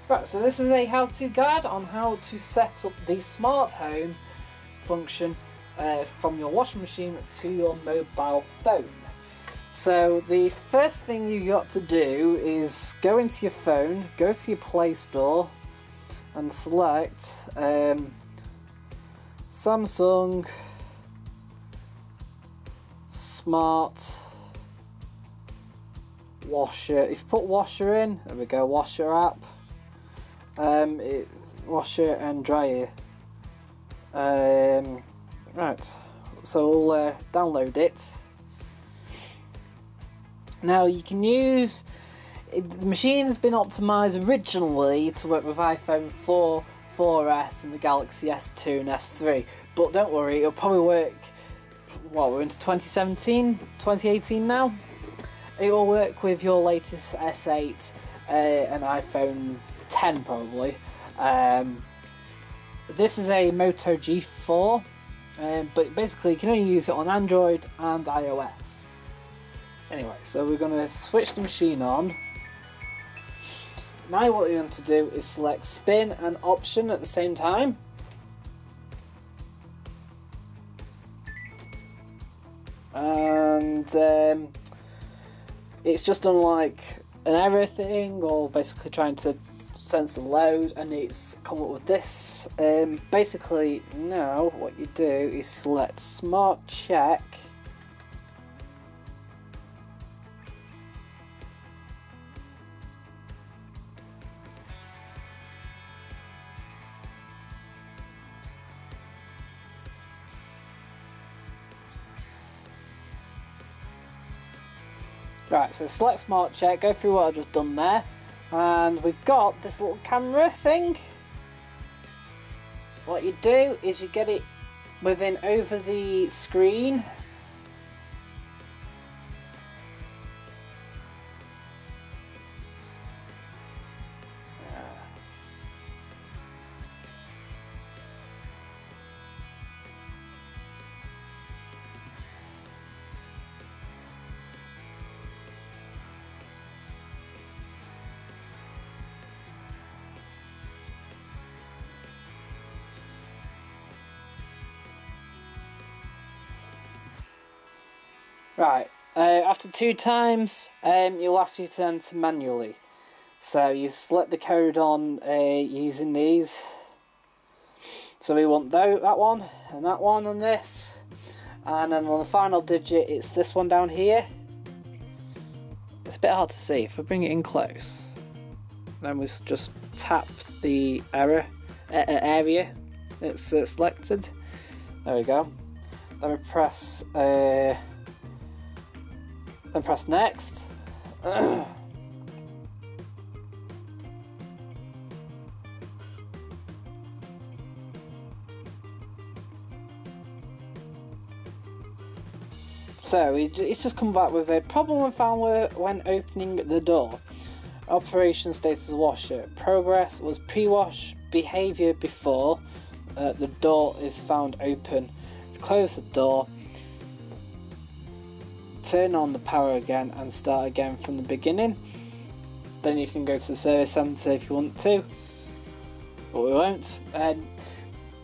Right, so this is a how-to guide on how to set up the smart home function from your washing machine to your mobile phone. So the first thing you got to do is go into your phone, go to your Play Store and select Samsung Smart Washer. If you put washer in, there we go, washer app. It's washer and dryer. Right, so we'll download it. Now you can use the machine has been optimized originally to work with iPhone 4, 4S and the Galaxy S2 and S3, but don't worry, it'll probably work. What, we're into 2017, 2018 now. It will work with your latest S8 and iPhone 10 probably. This is a Moto G4, but basically you can only use it on Android and iOS. Anyway, so we're going to switch the machine on. Now what you're going to do is select spin and option at the same time. And it's just done like an error thing, or basically trying to sense the load, and it's come up with this. Basically now what you do is select smart check. Right, so select smart check, go through what I've just done there, and we've got this little camera thing. What you do is you get it within over the screen. Right, after 2 times, you'll ask you to enter manually. So you select the code on using these. So we want that one on this. And then on the final digit, it's this one down here. It's a bit hard to see. If we bring it in close, then we just tap the area it's selected. There we go. Then we press next. So it's just come back with a problem found when opening the door. Operation status washer. Progress was pre-wash. Behavior before the door is found open. Close the door. Turn on the power again and start again from the beginning. Then you can go to the service centre if you want to, but we won't.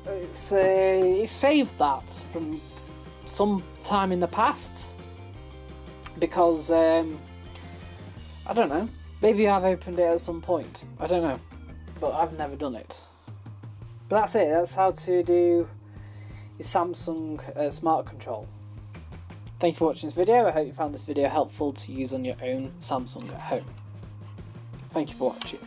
It's saved that from some time in the past because I don't know, maybe I've opened it at some point, I don't know, but I've never done it. But that's it, that's how to do your Samsung smart control. Thank you for watching this video. I hope you found this video helpful to use on your own Samsung at home. Thank you for watching.